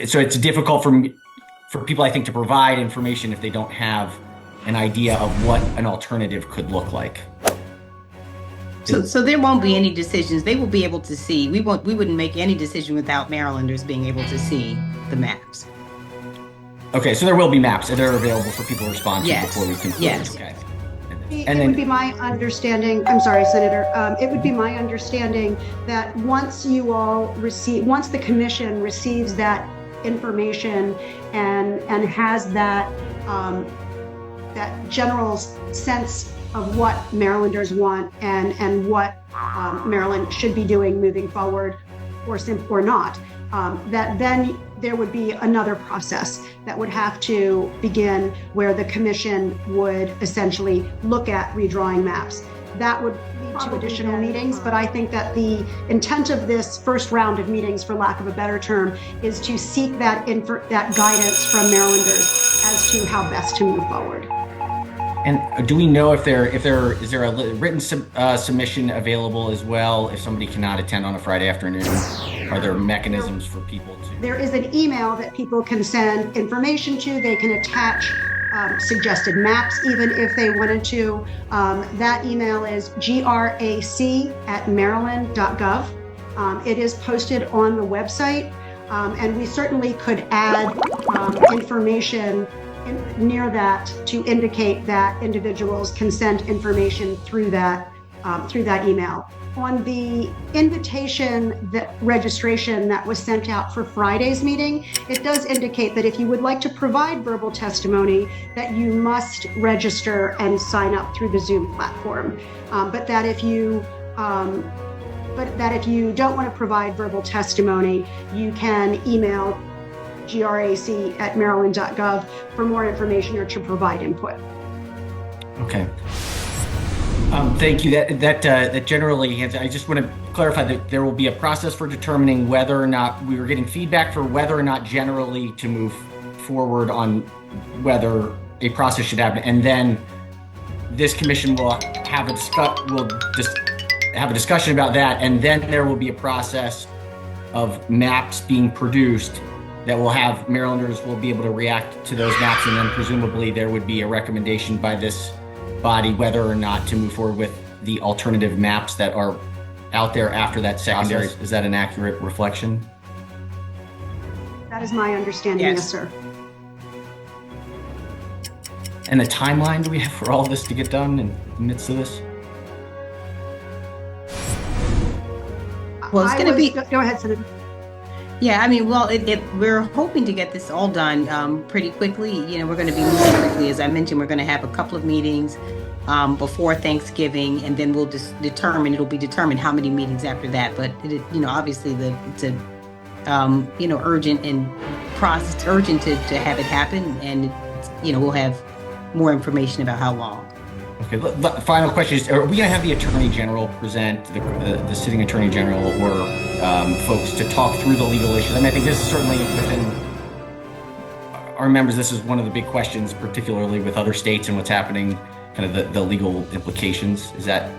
so it's difficult for people, I think, to provide information if they don't have an idea of what an alternative could look like. So there won't be any decisions. They will be able to see. We wouldn't make any decision without Marylanders being able to see the maps. Okay, so there will be maps that are available for people to respond to before we conclude. Yes. Okay. It would be my understanding, I'm sorry, Senator, it would be my understanding that once the commission receives that information and has that general sense of what Marylanders want and what Maryland should be doing moving forward, or not, that then there would be another process that would have to begin where the commission would essentially look at redrawing maps. That would lead to additional meetings, but I think that the intent of this first round of meetings, for lack of a better term, is to seek that guidance from Marylanders as to how best to move forward. And do we know is there a written submission available as well if somebody cannot attend on a Friday afternoon? Are there mechanisms for people to? There is an email that people can send information to. They can attach suggested maps even if they wanted to. That email is grac@maryland.gov. It is posted on the website, and we certainly could add information near that to indicate that individuals can send information through that email. On the invitation registration that was sent out for Friday's meeting, it does indicate that if you would like to provide verbal testimony, that you must register and sign up through the Zoom platform. But that if you don't want to provide verbal testimony, you can email grac@maryland.gov for more information or to provide input. Okay. Thank you. That generally answers. I just want to clarify that there will be a process for determining whether or not we were getting feedback for whether or not generally to move forward on whether a process should happen, and then this commission will have a discussion about that, and then there will be a process of maps being produced that will have Marylanders will be able to react to those maps, and then presumably there would be a recommendation by this body whether or not to move forward with the alternative maps that are out there after that secondary. Is that an accurate reflection? That is my understanding, yes sir. And the timeline do we have for all of this to get done in the midst of this? Well, it's going to be. Go ahead, Senator. Yeah, I mean, well, we're hoping to get this all done pretty quickly. You know, we're going to be moving quickly. As I mentioned, we're going to have a couple of meetings before Thanksgiving, and then we'll just it'll be determined how many meetings after that. But, obviously it's urgent and urgent to have it happen. And, we'll have more information about how long. Okay, the final question is, are we going to have the Attorney General present, the sitting Attorney General or folks to talk through the legal issues? I mean, I think this is certainly within our members, this is one of the big questions, particularly with other states and what's happening, kind of the legal implications. Is that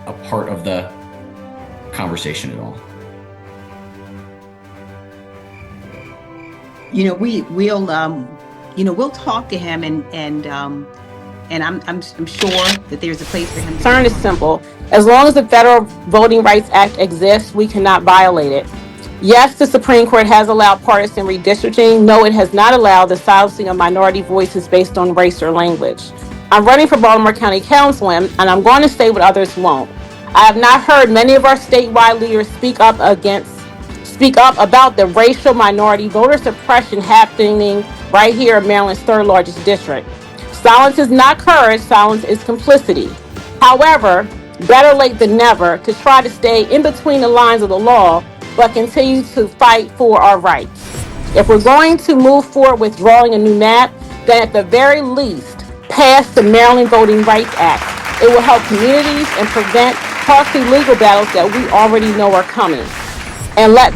a part of the conversation at all? We'll talk to him and I'm sure that there's a place for him. The concern is simple. As long as the Federal Voting Rights Act exists, we cannot violate it. Yes, the Supreme Court has allowed partisan redistricting. No, it has not allowed the silencing of minority voices based on race or language. I'm running for Baltimore County Councilman, and I'm going to say what others won't. I have not heard many of our statewide leaders speak up about the racial minority voter suppression happening right here in Maryland's third largest district. Silence is not courage, silence is complicity. However, better late than never to try to stay in between the lines of the law, but continue to fight for our rights. If we're going to move forward with drawing a new map, then at the very least, pass the Maryland Voting Rights Act. It will help communities and prevent costly legal battles that we already know are coming. And let